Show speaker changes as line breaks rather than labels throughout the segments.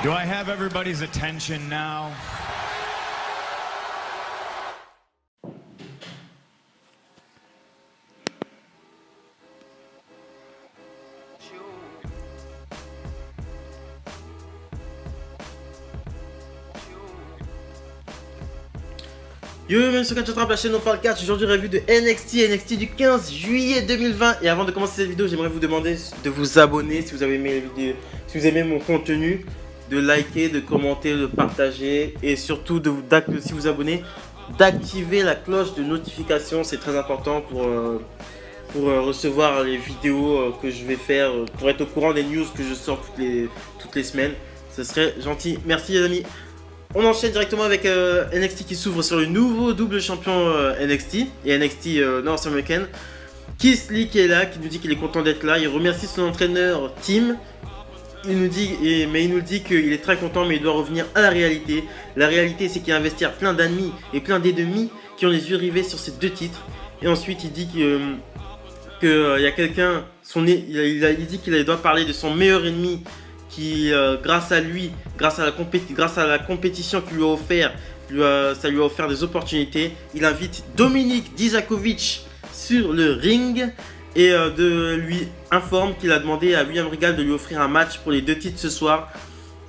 Do I have everybody's attention now?
Yo, même sur Catch Attrape, la chaîne on parle catch. Aujourd'hui, revue de NXT du 15 juillet 2020. Et avant de commencer cette vidéo, j'aimerais vous demander de vous abonner si vous avez aimé la vidéo, si vous aimez mon contenu, de liker, de commenter, de partager et surtout si vous abonnez, d'activer la cloche de notification. C'est très important pour recevoir les vidéos que je vais faire, pour être au courant des news que je sors toutes les semaines. Ce serait gentil. Merci les amis. On enchaîne directement avec NXT qui s'ouvre sur le nouveau double champion NXT et NXT North American. Keith Lee qui est là, qui nous dit qu'il est content d'être là. Il remercie son entraîneur Tim. Il nous dit qu'il est très content, mais il doit revenir à la réalité. La réalité, c'est qu'il investit plein d'ennemis et plein d'ennemis qui ont les yeux rivés sur ces deux titres. Et ensuite, il dit qu'il y a quelqu'un, il dit qu'il doit parler de son meilleur ennemi. Qui, grâce à lui, grâce à la compétition qu'il lui a offert, ça lui a offert des opportunités. Il invite Dominik Dijakovic sur le ring et lui informe qu'il a demandé à William Regal de lui offrir un match pour les deux titres ce soir.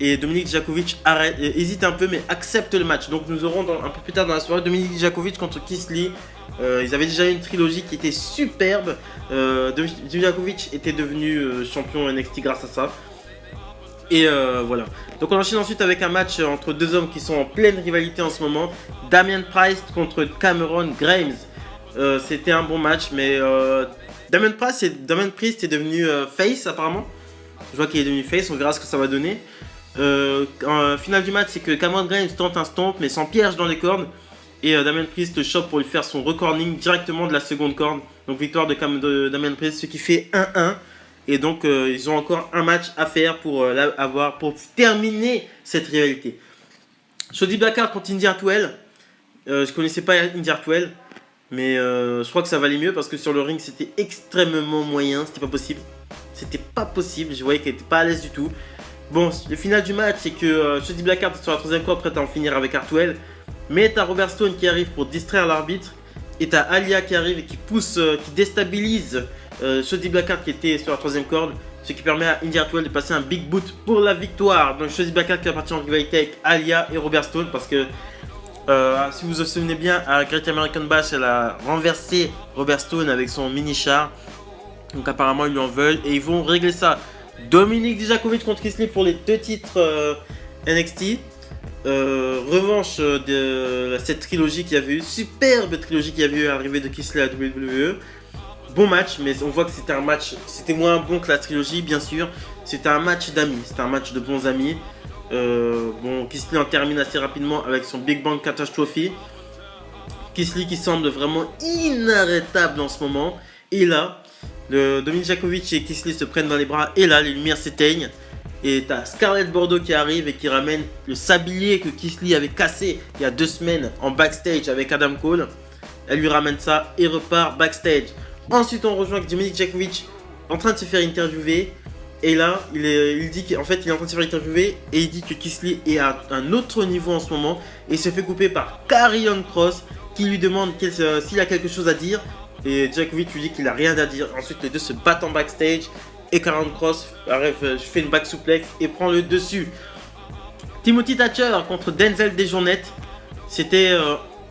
Et Dominik Dijakovic hésite un peu mais accepte le match. Donc nous aurons un peu plus tard dans la soirée Dominik Dijakovic contre Keith Lee. Ils avaient déjà eu une trilogie qui était superbe. Dijakovic était devenu champion NXT grâce à ça. Et voilà. Donc on enchaîne ensuite avec un match entre deux hommes qui sont en pleine rivalité en ce moment. Damian Priest contre Cameron Grimes. C'était un bon match, mais Damian Priest est devenu face apparemment. Je vois qu'il est devenu face, on verra ce que ça va donner. En finale du match, c'est que Cameron Grimes tente un stomp mais sans piège dans les cordes. Et Damian Priest le chope pour lui faire son recording directement de la seconde corde. Donc victoire de Damian Priest, ce qui fait 1-1. Et donc ils ont encore un match à faire pour terminer cette rivalité. Shotzi Blackheart contre Indy Hartwell. Je connaissais pas Indy Hartwell, mais je crois que ça valait mieux parce que sur le ring c'était extrêmement moyen, c'était pas possible. C'était pas possible, je voyais qu'elle était pas à l'aise du tout. Bon, le final du match c'est que Shotzi Blackheart est sur la troisième corde prête à en finir avec Hartwell. Mais t'as Robert Stone qui arrive pour distraire l'arbitre. Et t'as Alia qui arrive et qui déstabilise Shotzi Blackheart qui était sur la troisième corde, ce qui permet à Indy Hartwell de passer un big boot pour la victoire. Donc Shotzi Blackheart qui est parti en rivalité avec Alia et Robert Stone parce que si vous vous souvenez bien, à Great American Bash, elle a renversé Robert Stone avec son mini char. Donc apparemment ils lui en veulent et ils vont régler ça. Dominik Dijakovic contre Keith Lee pour les deux titres NXT. Revanche de cette trilogie qu'il y avait eu, superbe trilogie qu'il y avait eu à l'arrivée de Keith Lee à WWE. Bon match, mais on voit que c'était moins bon que la trilogie, bien sûr. C'était un match d'amis, c'était un match de bons amis. Bon, Keith Lee en termine assez rapidement avec son Big Bang Catastrophe. Keith Lee qui semble vraiment inarrêtable en ce moment. Et là, Dominik Dijakovic et Keith Lee se prennent dans les bras. Et là, les lumières s'éteignent. Et t'as Scarlett Bordeaux qui arrive et qui ramène le sablier que Keith Lee avait cassé il y a 2 semaines en backstage avec Adam Cole. Elle lui ramène ça et repart backstage. Ensuite on rejoint Dominik Dijakovic en train de se faire interviewer. Et là il dit qu'en fait il est en train de se faire interviewer et il dit que Keith Lee est à un autre niveau en ce moment. Et il se fait couper par Karrion Kross qui lui demande s'il a quelque chose à dire. Et Dijakovic lui dit qu'il a rien à dire. Ensuite les deux se battent en backstage. Et Karrion Kross fait une back suplex et prend le dessus. Timothy Thatcher contre Denzel Dejournette. C'était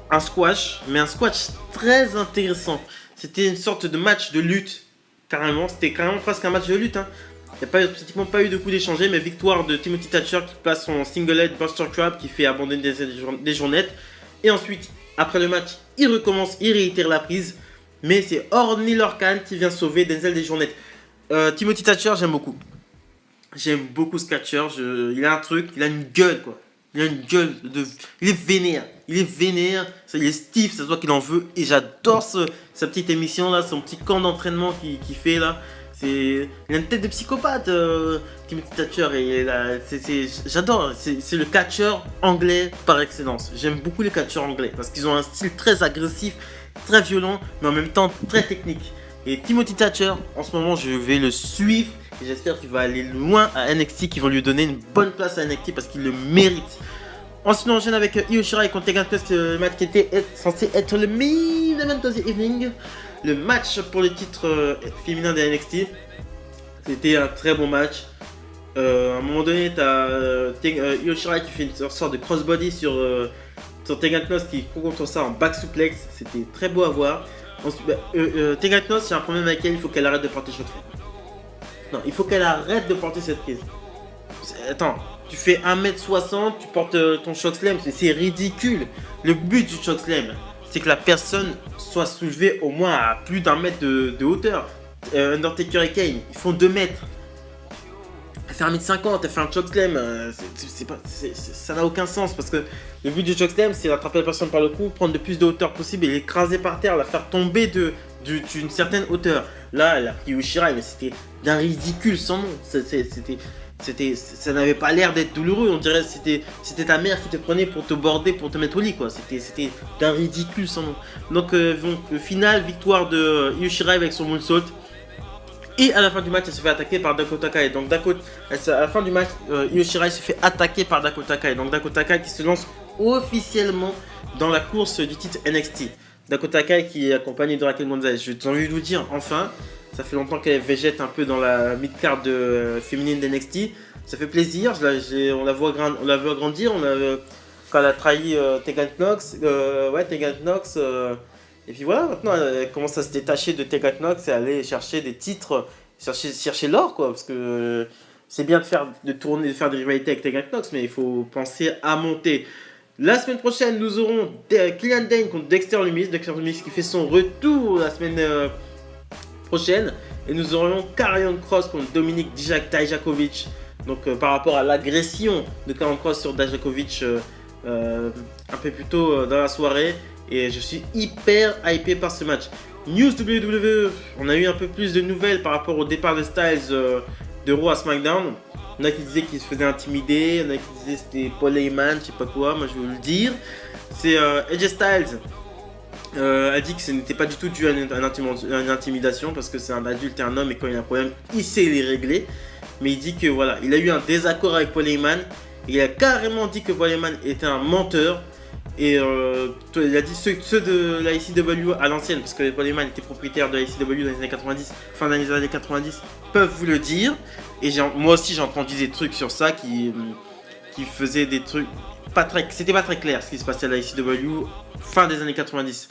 un squash, mais un squash très intéressant. C'était une sorte de match de lutte, carrément. C'était carrément presque un match de lutte. Il n'y a pratiquement pas eu de coup d'échanger, mais victoire de Timothy Thatcher qui place son single head Buster Crab qui fait abandonner Denzel Dejournette. Et ensuite, après le match, il recommence, il réitère la prise. Mais c'est Orny Lorcan qui vient sauver Denzel Dejournette. Timothy Thatcher, j'aime beaucoup. J'aime beaucoup ce catcher. Il a un truc, il a une gueule quoi. Il a une gueule de. Il est vénère. Il est vénère. Il est stiff, ça se voit qu'il en veut. Et j'adore sa petite émission là, son petit camp d'entraînement qu'il fait là. Il a une tête de psychopathe, Timothy Thatcher. J'adore. C'est le catcher anglais par excellence. J'aime beaucoup les catcheurs anglais parce qu'ils ont un style très agressif, très violent, mais en même temps très technique. Et Timothy Thatcher, en ce moment, je vais le suivre Et j'espère qu'il va aller loin à NXT, qu'ils vont lui donner une bonne place à NXT parce qu'il le mérite. Ensuite, on enchaîne avec Io Shirai contre Tegan Knox, le match qui était censé être le main event of the evening. Le match pour le titre féminin de NXT. C'était un très bon match. À un moment donné, t'as Io Shirai qui fait une sorte de crossbody sur Tegan Knox qui court contre ça en back suplex. C'était très beau à voir. Ensuite, Tegan Knox, il y a un problème avec elle, il faut qu'elle arrête de porter chokeslam. Non, il faut qu'elle arrête de porter cette prise. Attends, tu fais 1m60, tu portes ton chokeslam, c'est ridicule. Le but du chokeslam, c'est que la personne soit soulevée au moins à plus d'un mètre de hauteur. Undertaker et Kane, ils font 2 mètres. Elle fait 1m50, elle fait un chokeslam, ça n'a aucun sens parce que le but du chokeslam c'est d'attraper la personne par le cou, prendre le plus de hauteur possible et l'écraser par terre, la faire tomber d'une certaine hauteur. Là, elle a pris Io Shirai, mais c'était d'un ridicule sans nom. Ça n'avait pas l'air d'être douloureux, on dirait que c'était ta mère qui te prenait pour te border, pour te mettre au lit quoi. C'était d'un ridicule sans nom. Donc, finale, victoire de Io Shirai avec son moonsault. Et à la fin du match, elle se fait attaquer par Dakota Kai. Donc à la fin du match, Io Shirai se fait attaquer par Dakota Kai. Donc Dakota Kai qui se lance officiellement dans la course du titre NXT. Dakota Kai qui est accompagnée de Raquel Gonzalez. J'ai envie de vous dire, enfin, ça fait longtemps qu'elle végète un peu dans la mid-card féminine d'NXT. Ça fait plaisir, on la voit grandir. Quand elle a trahi Tegan Knox, Tegan Knox. Et puis voilà, maintenant elle commence à se détacher de Tegan Knox et aller chercher des titres, chercher l'or quoi, parce que c'est bien de faire des rivalités avec Tegan Knox, mais il faut penser à monter. La semaine prochaine, nous aurons Killian Dane contre Dexter Lumis qui fait son retour la semaine prochaine, et nous aurons Karrion Kross contre Dominic Dijakovic. Donc par rapport à l'agression de Karrion Kross sur Dijakovic un peu plus tôt dans la soirée. Et je suis hyper hypé par ce match. News WWE, on a eu un peu plus de nouvelles par rapport au départ de Styles de Raw à SmackDown. Il y en a qui disaient qu'il se faisait intimider, il y en a qui disaient que c'était Paul Heyman, je sais pas quoi, moi je vais vous le dire. C'est AJ Styles a dit que ce n'était pas du tout dû à une intimidation parce que c'est un adulte et un homme et quand il y a un problème, il sait les régler. Mais il dit que voilà, il a eu un désaccord avec Paul Heyman et il a carrément dit que Paul Heyman était un menteur. Et il a dit ceux de la ICW à l'ancienne, parce que Paul Heyman était propriétaire de la ICW dans les années 90, fin des années 90, peuvent vous le dire. Et moi aussi j'ai entendu des trucs sur ça qui faisaient des trucs c'était pas très clair ce qui se passait à la ICW fin des années 90.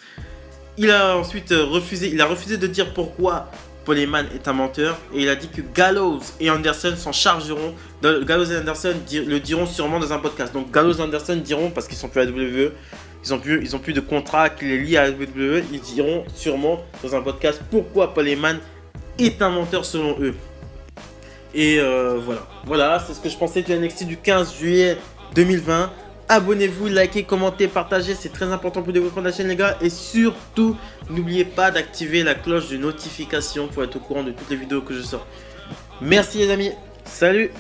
Il a ensuite refusé de dire pourquoi Paul Heyman est un menteur et il a dit que Gallows et Anderson s'en chargeront. Gallows et Anderson le diront sûrement dans un podcast. Donc Gallows et Anderson diront, parce qu'ils sont plus à WWE, ils ont plus de contrat qui les lie à WWE, ils diront sûrement dans un podcast pourquoi Paul Heyman est un menteur selon eux. Et voilà, c'est ce que je pensais du NXT du 15 juillet 2020. Abonnez-vous, likez, commentez, partagez, c'est très important pour le développement de la chaîne les gars. Et surtout, n'oubliez pas d'activer la cloche de notification pour être au courant de toutes les vidéos que je sors. Merci les amis, salut!